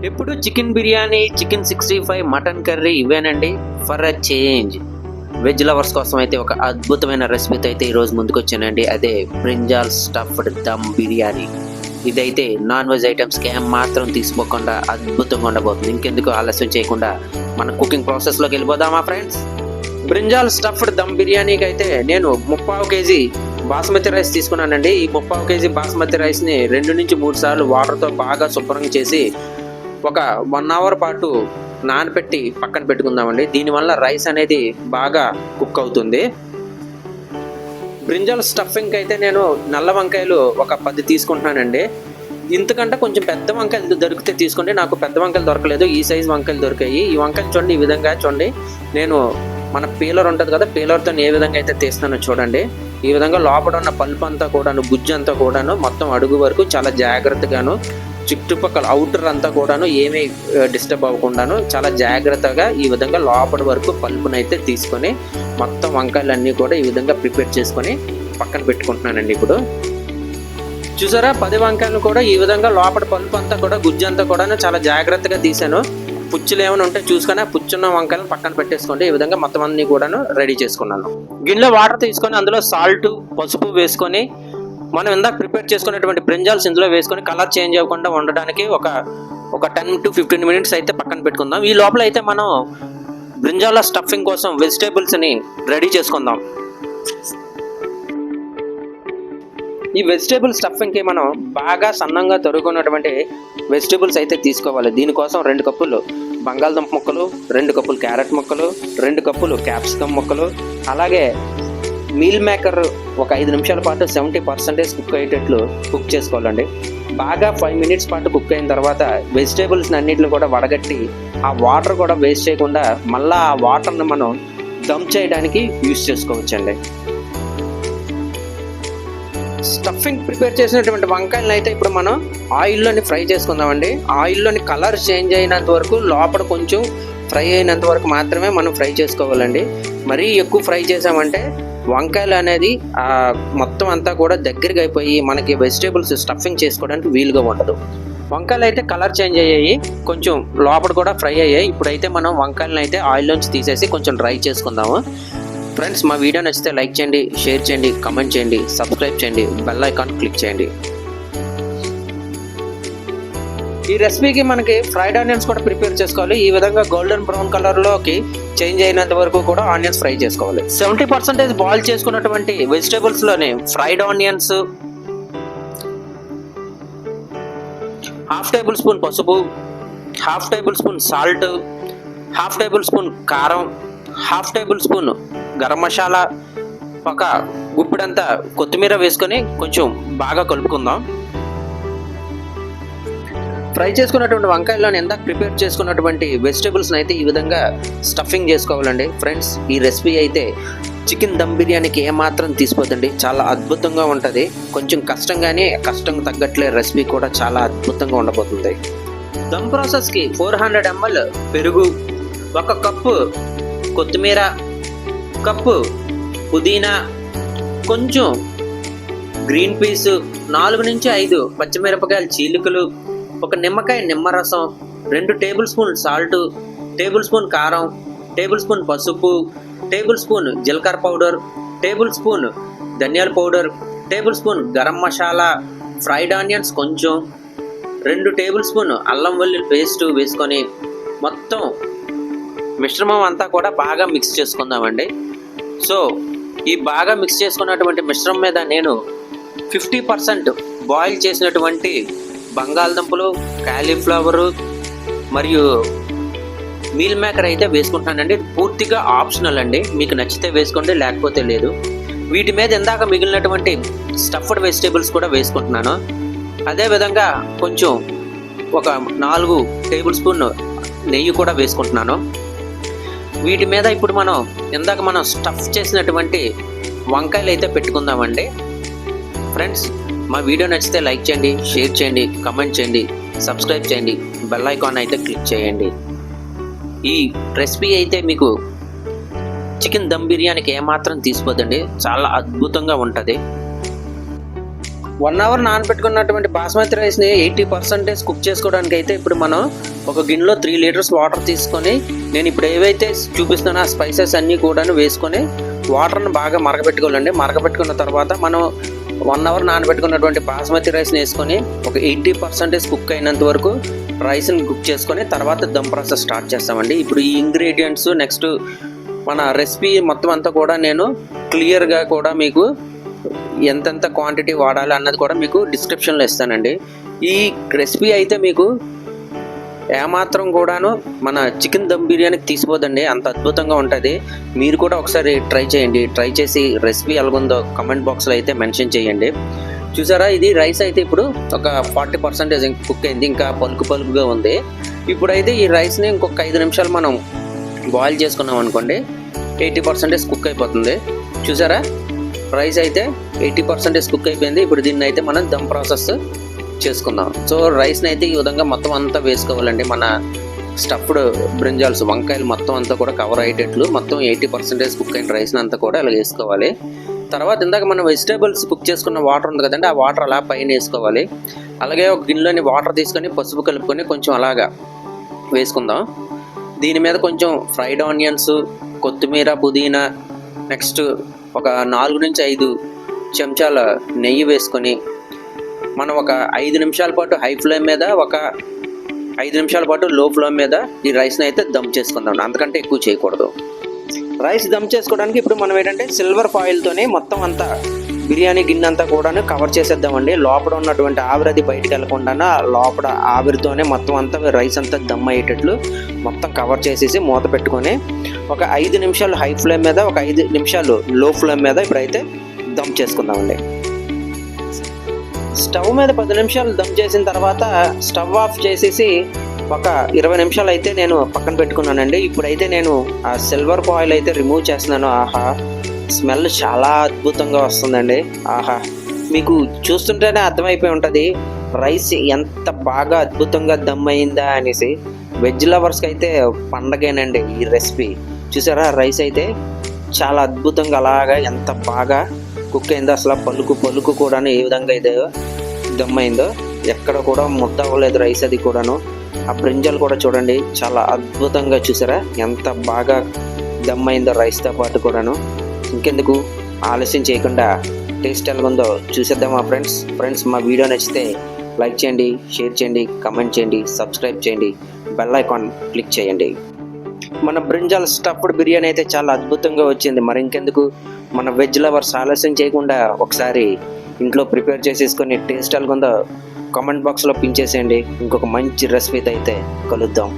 ఎప్పుడు chicken biryani, chicken 65, mutton curry ఇవేనండి. For a change veg lovers కోసం అయితే ఒక అద్భుతమైన రెసిపీతో అయితే ఈరోజు ముందుకు వచ్చానండి. అదే బ్రింజాల్ స్టఫ్డ్ దమ్ బిర్యానీ. ఇదైతే నాన్ వెజ్ ఐటమ్స్కి మాత్రం తీసుకోకుండా అద్భుతంగా ఉండబోతుంది. ఇంకెందుకు ఆలస్యం చేయకుండా మన కుకింగ్ ప్రాసెస్లోకి వెళ్ళిపోదామా ఫ్రెండ్స్? బ్రింజాల్ స్టఫ్డ్ దమ్ బిర్యానీకి అయితే నేను 3/4 కేజీ బాస్మతి రైస్ తీసుకున్నానండి. ఈ 3/4 కేజీ బాస్మతి రైస్ని 2 నుంచి 3 సార్లు వాటర్తో బాగా శుభ్రంగా చేసి ఒక 1 అవర్ పాటు నానబెట్టి పక్కన పెట్టుకుందామండి. దీనివల్ల రైస్ అనేది బాగా కుక్ అవుతుంది. బ్రింజాల్ స్టఫింగ్ అయితే నేను నల్ల వంకాయలు ఒక 10 తీసుకుంటున్నానండి. ఇంతకంటే కొంచెం పెద్ద వంకాయలు దొరికితే తీసుకోండి. నాకు పెద్ద వంకాయలు దొరకలేదు, ఈ సైజు వంకాయలు దొరికాయి. ఈ వంకాయలు చూడండి, ఈ విధంగా చూడండి. నేను మన పీలర్ ఉంటుంది కదా, పీలర్తో ఏ విధంగా అయితే తీస్తానో చూడండి. ఈ విధంగా లోపల ఉన్న పల్పు అంతా కూడాను, గుజ్జు అంతా కూడాను మొత్తం అడుగు వరకు చాలా జాగ్రత్తగాను, చుట్టుపక్కల అవుటర్ అంతా కూడాను ఏమీ డిస్టర్బ్ అవ్వకుండాను చాలా జాగ్రత్తగా ఈ విధంగా లోపల వరకు పల్పునైతే తీసుకొని మొత్తం వంకాయలన్నీ కూడా ఈ విధంగా ప్రిపేర్ చేసుకొని పక్కన పెట్టుకుంటున్నానండి. ఇప్పుడు చూసారా, 10 వంకాయలు కూడా ఈ విధంగా లోపల పల్పు అంతా కూడా, గుజ్జు అంతా కూడా చాలా జాగ్రత్తగా తీసాను. పుచ్చులు ఏమైనా ఉంటే చూసుకొని ఆ పుచ్చున్న వంకాయలను పక్కన పెట్టేసుకోండి. ఈ విధంగా మొత్తం అన్ని కూడా రెడీ చేసుకున్నాను. గిన్నెలో వాటర్ తీసుకొని అందులో సాల్ట్, పసుపు వేసుకొని మనం ఇందాక ప్రిపేర్ చేసుకునేటువంటి బ్రింజాల్స్ ఇందులో వేసుకొని కలర్ చేంజ్ అవ్వకుండా ఉండడానికి ఒక 10 to 15 మినిట్స్ అయితే పక్కన పెట్టుకుందాం. ఈ లోపల అయితే మనం బ్రింజాల స్టఫింగ్ కోసం వెజిటేబుల్స్ని రెడీ చేసుకుందాం. ఈ వెజిటేబుల్ స్టఫింగ్కి మనం బాగా సన్నంగా తరుగుకున్నటువంటి వెజిటేబుల్స్ అయితే తీసుకోవాలి. దీనికోసం 2 కప్పులు బంగాళదుంప ముక్కలు, 2 కప్పులు క్యారెట్ ముక్కలు, 2 కప్పులు క్యాప్సికమ్ ముక్కలు, అలాగే మీల్ మేకర్ ఒక 5 నిమిషాల పాటు 70% కుక్ అయ్యేటట్లు కుక్ చేసుకోవాలండి. బాగా 5 మినిట్స్ పాటు కుక్ అయిన తర్వాత వెజిటేబుల్స్ని అన్నింటిని కూడా వడగట్టి ఆ వాటర్ కూడా వేస్ట్ చేయకుండా మళ్ళీ ఆ వాటర్ని మనం దమ్ చేయడానికి యూజ్ చేసుకోవచ్చండి. స్టఫింగ్ ప్రిపేర్ చేసినటువంటి వంకాయలను అయితే ఇప్పుడు మనం ఆయిల్లోని ఫ్రై చేసుకుందామండి. ఆయిల్లోని కలర్ చేంజ్ అయినంత వరకు, లోపల కొంచెం ఫ్రై అయినంత వరకు మాత్రమే మనం ఫ్రై చేసుకోవాలండి. మరీ ఎక్కువ ఫ్రై చేసామంటే వంకాయలు అనేది మొత్తం అంతా కూడా దగ్గరగా అయిపోయి మనకి వెజిటేబుల్స్ స్టఫింగ్ చేసుకోవడానికి వీలుగా ఉండదు. వంకాయలు అయితే కలర్ చేంజ్ అయ్యాయి, కొంచెం లోపల కూడా ఫ్రై అయ్యాయి. ఇప్పుడైతే మనం వంకాయలను అయితే ఆయిల్లోంచి తీసేసి కొంచెం డ్రై చేసుకుందాము. ఫ్రెండ్స్, మా వీడియో నచ్చితే లైక్ చేయండి, షేర్ చేయండి, కమెంట్ చేయండి, సబ్స్క్రైబ్ చేయండి, బెల్ ఐకాన్ క్లిక్ చేయండి. ఈ రెసిపీకి మనకి ఫ్రైడ్ ఆనియన్స్ కూడా ప్రిపేర్ చేసుకోవాలి. ఈ విధంగా గోల్డెన్ బ్రౌన్ కలర్లోకి చేంజ్ అయినంత వరకు కూడా ఆనియన్స్ ఫ్రై చేసుకోవాలి. 70% బాయిల్ చేసుకున్నటువంటి వెజిటేబుల్స్లోనే ఫ్రైడ్ ఆనియన్స్, 1/2 టేబుల్ స్పూన్ పసుపు, 1/2 table spoon salt, 1/2 table spoon కారం, 1/2 టేబుల్ స్పూన్ గరం మసాలా, ఒక గుప్పిడంతా కొత్తిమీర వేసుకొని కొంచెం బాగా కలుపుకుందాం. ఫ్రై చేసుకున్నటువంటి వంకాయలను ఇందాక ప్రిపేర్ చేసుకున్నటువంటి వెజిటేబుల్స్ని అయితే ఈ విధంగా స్టఫింగ్ చేసుకోవాలండి. ఫ్రెండ్స్, ఈ రెసిపీ అయితే చికెన్ దమ్ బిర్యానీకి ఏమాత్రం తీసిపోతుంది, చాలా అద్భుతంగా ఉంటుంది. కొంచెం కష్టంగానే, కష్టం తగ్గట్లే రెసిపీ కూడా చాలా అద్భుతంగా ఉండబోతుంది. దమ్ ప్రాసెస్కి 400 ml పెరుగు, 1 కప్పు కొత్తిమీర, కప్పు పుదీనా, కొంచెం గ్రీన్ పీస్, 4 నుంచి 5 పచ్చిమిరపకాయల చీలికలు, 1 నిమ్మకాయ నిమ్మరసం, 2 table spoon salt, table spoon కారం, టేబుల్ స్పూన్ పసుపు, టేబుల్ స్పూన్ జీలకర్ర పౌడర్, టేబుల్ స్పూన్ ధనియాల powder, table spoon garam masala, fried onions కొంచెం, 2 టేబుల్ స్పూన్ అల్లం వెల్లుల్లి పేస్ట్ వేసుకొని మొత్తం మిశ్రమం అంతా కూడా బాగా మిక్స్ చేసుకుందామండి. సో ఈ బాగా మిక్స్ చేసుకున్నటువంటి మిశ్రమం మీద నేను 50% బాయిల్ చేసినటువంటి బంగాళదుంపలు, కాలీఫ్లవరు మరియు మీల్ మేకర్ అయితే వేసుకుంటానండి. పూర్తిగా ఆప్షనల్ అండి, మీకు నచ్చితే వేసుకోండి, లేకపోతే లేదు. వీటి మీద ఇందాక మిగిలినటువంటి స్టఫ్డ్ వెజిటేబుల్స్ కూడా వేసుకుంటున్నాను. అదేవిధంగా కొంచెం ఒక 4 టేబుల్ స్పూన్ నెయ్యి కూడా వేసుకుంటున్నాను. వీటి మీద ఇప్పుడు ఇందాక మనం స్టఫ్ చేసినటువంటి వంకాయలు అయితే పెట్టుకుందామండి. ఫ్రెండ్స్, మా వీడియో నచ్చితే లైక్ చేయండి, షేర్ చేయండి, కమెంట్ చేయండి, సబ్స్క్రైబ్ చేయండి, బెల్ ఐకాన్ అయితే క్లిక్ చేయండి. ఈ రెసిపీ అయితే మీకు చికెన్ దమ్ బిర్యానీకి ఏమాత్రం తీసిపోదండి, చాలా అద్భుతంగా ఉంటుంది. 1 అవర్ నానబెట్టుకున్నటువంటి బాస్మతి రైస్ని 80% కుక్ చేసుకోవడానికి అయితే ఇప్పుడు మనం ఒక గిన్నెలో 3 లీటర్స్ వాటర్ తీసుకొని నేను ఇప్పుడు ఏవైతే చూపిస్తున్నానో ఆ స్పైసెస్ అన్నీ కూడా వేసుకొని వాటర్ని బాగా మరగబెట్టుకోవాలండి. మరగబెట్టుకున్న తర్వాత మనం 1 అవర్ నానబెట్టుకున్నటువంటి బాస్మతి రైస్ని వేసుకొని ఒక 80% కుక్ అయినంత వరకు రైస్ని కుక్ చేసుకొని తర్వాత దమ్ ప్రాసెస్ స్టార్ట్ చేస్తామండి. ఇప్పుడు ఈ ఇంగ్రీడియంట్స్ నెక్స్ట్ మన రెసిపీ మొత్తం అంతా కూడా నేను క్లియర్గా కూడా మీకు ఎంతెంత క్వాంటిటీ వాడాలి అన్నది కూడా మీకు డిస్క్రిప్షన్లో ఇస్తానండి. ఈ రెసిపీ అయితే మీకు ఏమాత్రం కూడాను మన చికెన్ దమ్ బిర్యానీకి తీసిపోదండి, అంత అద్భుతంగా ఉంటుంది. మీరు కూడా ఒకసారి ట్రై చేయండి. ట్రై చేసి రెసిపీ ఎలాగుందో కమెంట్ బాక్స్లో అయితే మెన్షన్ చేయండి. చూసారా, ఇది రైస్ అయితే ఇప్పుడు ఒక 40% కుక్ అయింది, ఇంకా పలుకుగా ఉంది. ఇప్పుడైతే ఈ రైస్ని ఇంకొక 5 నిమిషాలు మనం బాయిల్ చేసుకున్నాం అనుకోండి 80% కుక్ అయిపోతుంది. చూసారా, రైస్ అయితే 80% కుక్ అయిపోయింది. ఇప్పుడు దీన్ని అయితే మనం దమ్ ప్రాసెస్ చేసుకుందాం. సో రైస్ని అయితే ఈ విధంగా మొత్తం అంతా వేసుకోవాలండి. మన స్టఫ్డ్ బ్రింజాల్స్ వంకాయలు మొత్తం అంతా కూడా కవర్ అయ్యేటట్లు మొత్తం 80% కుక్ అయిన రైస్ని అంతా కూడా అలా వేసుకోవాలి. తర్వాత ఇందాక మనం వెజిటేబుల్స్ కుక్ చేసుకున్న వాటర్ ఉంది కదండి, ఆ వాటర్ అలా పైన వేసుకోవాలి. అలాగే ఒక గిన్నెలోని వాటర్ తీసుకొని పసుపు కలుపుకొని కొంచెం అలాగా వేసుకుందాం. దీని మీద కొంచెం ఫ్రైడ్ ఆనియన్స్, కొత్తిమీర, పుదీనా, నెక్స్ట్ ఒక 4 నుంచి 5 చెంచాల నెయ్యి వేసుకొని మనం ఒక 5 నిమిషాల పాటు హై ఫ్లేమ్ మీద, ఒక 5 నిమిషాల పాటు లో ఫ్లేమ్ మీద ఈ రైస్ని అయితే దమ్ చేసుకుందాం. అంతకంటే ఎక్కువ చేయకూడదు. రైస్ దమ్ చేసుకోవడానికి ఇప్పుడు మనం ఏంటంటే సిల్వర్ ఫాయిల్తోనే మొత్తం అంతా బిర్యానీ గిన్నె అంతా కూడా కవర్ చేసేద్దామండి. లోపల ఉన్నటువంటి ఆవిరి అది బయటకు వెళ్ళకుండా లోపల ఆవిరితోనే మొత్తం అంతా రైస్ అంతా దమ్ అయ్యేటట్లు మొత్తం కవర్ చేసేసి మూత పెట్టుకొని ఒక 5 నిమిషాలు హై ఫ్లేమ్ మీద, ఒక 5 నిమిషాలు లో ఫ్లేమ్ మీద ఇప్పుడైతే దమ్ చేసుకుందామండి. స్టవ్ మీద 10 నిమిషాలు దమ్ చేసిన తర్వాత స్టవ్ ఆఫ్ చేసేసి ఒక 20 నిమిషాలు అయితే నేను పక్కన పెట్టుకున్నానండి. ఇప్పుడైతే నేను ఆ సిల్వర్ ఫాయిల్ అయితే రిమూవ్ చేస్తున్నాను. ఆహా, స్మెల్ చాలా అద్భుతంగా వస్తుందండి. ఆహా, మీకు చూస్తుంటేనే అర్థమైపోయి ఉంటుంది రైస్ ఎంత బాగా అద్భుతంగా దమ్ అయిందా అనేసి. వెజ్ లవర్స్కి అయితే పండగేనండి ఈ రెసిపీ. చూసారా, రైస్ అయితే చాలా అద్భుతంగా అలాగా ఎంత బాగా కుక్ అయిందో, అసలు పలుకు కూడా ఏ విధంగా అయితే దమ్ అయిందో, ఎక్కడ కూడా ముద్ద అవ్వలేదు రైస్ అది కూడాను. ఆ బ్రింజాలు కూడా చూడండి చాలా అద్భుతంగా, చూసారా ఎంత బాగా దమ్ అయిందో రైస్తో పాటు కూడాను. ఇంకెందుకు ఆలస్యం చేయకుండా టేస్ట్ ఎలాగుందో చూసేద్దామా ఫ్రెండ్స్. మా వీడియో నచ్చితే లైక్ చేయండి, షేర్ చేయండి, కమెంట్ చేయండి, సబ్స్క్రైబ్ చేయండి, బెల్ ఐకాన్ క్లిక్ చేయండి. మన బ్రింజాల్ స్టఫ్డ్ బిర్యానీ అయితే చాలా అద్భుతంగా వచ్చింది. మరి ఇంకెందుకు మన వెజ్ లవర్స్ ఆలస్యం చేయకుండా ఒకసారి ఇంట్లో ప్రిపేర్ చేసేసుకొని టేస్ట్ ఎలాగుందో కామెంట్ బాక్స్లో పిన్ చేసేయండి. ఇంకొక మంచి రెసిపీతో అయితే కలుద్దాం.